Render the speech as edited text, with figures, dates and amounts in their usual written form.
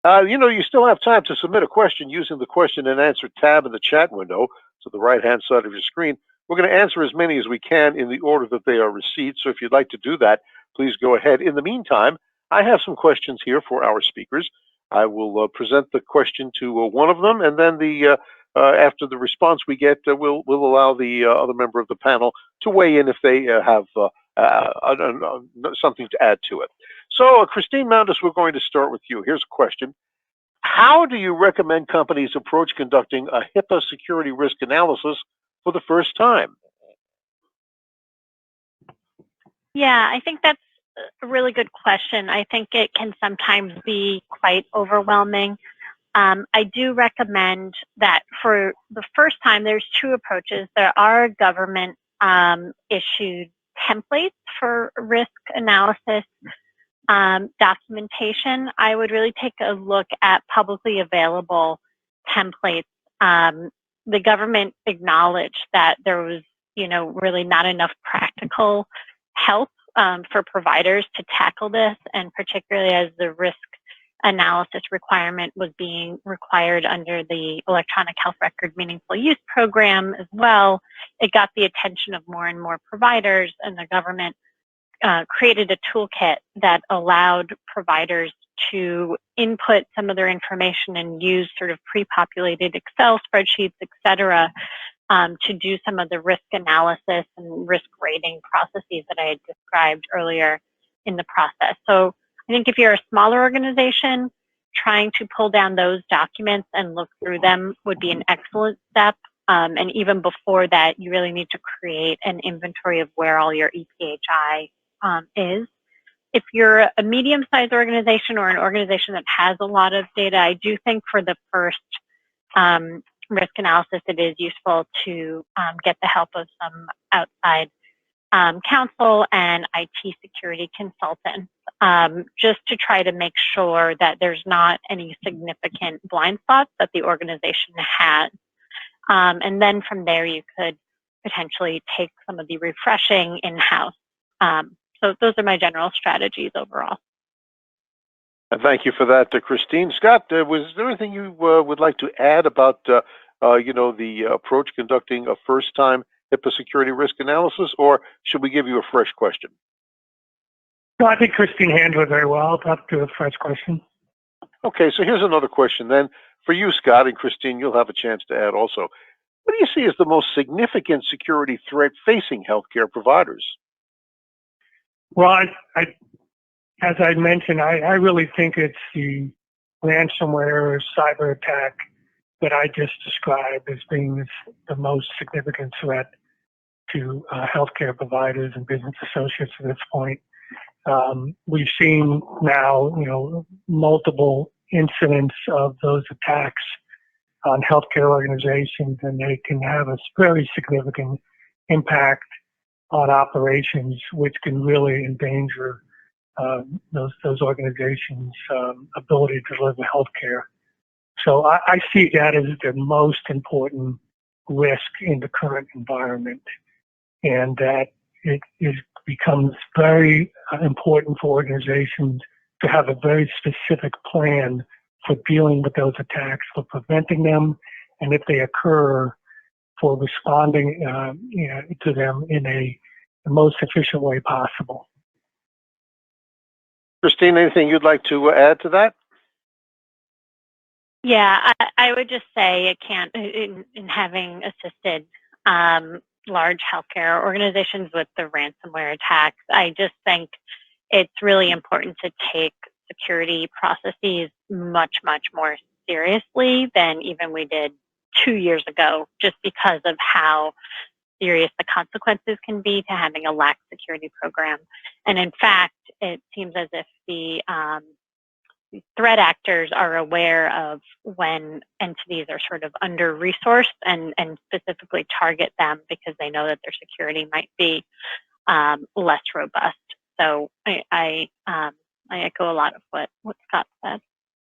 You still have time to submit a question using the question and answer tab in the chat window to the right-hand side of your screen. We're going to answer as many as we can in the order that they are received. So if you'd like to do that, please go ahead. In the meantime, I have some questions here for our speakers. I will present the question to one of them, and then after the response we get, we'll allow the other member of the panel to weigh in if they have something to add to it. So, Christine Moundas, we're going to start with you. Here's a question. How do you recommend companies approach conducting a HIPAA security risk analysis for the first time? Yeah, I think that's a really good question. I think it can sometimes be quite overwhelming. I do recommend that for the first time, there's two approaches. There are government issued templates for risk analysis documentation. I would really take a look at publicly available templates. The government acknowledged that there was, really not enough practical help for providers to tackle this, and particularly as the risk analysis requirement was being required under the Electronic Health Record Meaningful Use Program as well, it got the attention of more and more providers, and the government created a toolkit that allowed providers to input some of their information and use sort of pre-populated Excel spreadsheets, et cetera, to do some of the risk analysis and risk rating processes that I had described earlier in the process. So I think if you're a smaller organization, trying to pull down those documents and look through them would be an excellent step. And even before that, you really need to create an inventory of where all your EPHI is. If you're a medium-sized organization or an organization that has a lot of data, I do think for the first risk analysis, it is useful to get the help of some outside counsel and IT security consultants, just to try to make sure that there's not any significant blind spots that the organization has. And then from there, you could potentially take some of the refreshing in-house. So those are my general strategies overall. Thank you for that, Christine. Scott, was there anything you would like to add about, the approach conducting a first-time HIPAA security risk analysis, or should we give you a fresh question? No, I think Christine handled it very well. I'll do a fresh question. Okay, so here's another question then. For you, Scott, and Christine, you'll have a chance to add also. What do you see as the most significant security threat facing healthcare providers? Well, as I mentioned, I really think it's the ransomware or cyber attack that I just described as being the most significant threat to healthcare providers and business associates at this point. We've seen now, multiple incidents of those attacks on healthcare organizations, and they can have a very significant impact on operations, which can really endanger those organizations' ability to deliver healthcare. So I see that as the most important risk in the current environment, and that it becomes very important for organizations to have a very specific plan for dealing with those attacks, for preventing them, and if they occur, for responding to them in the most efficient way possible. Christine, anything you'd like to add to that? Yeah, I would just say it can't, in having assisted large healthcare organizations with the ransomware attacks, I just think it's really important to take security processes much, much more seriously than even we did 2 years ago, just because of how serious the consequences can be to having a lax security program. And in fact, it seems as if the threat actors are aware of when entities are sort of under-resourced and specifically target them because they know that their security might be less robust. So I echo a lot of what Scott said.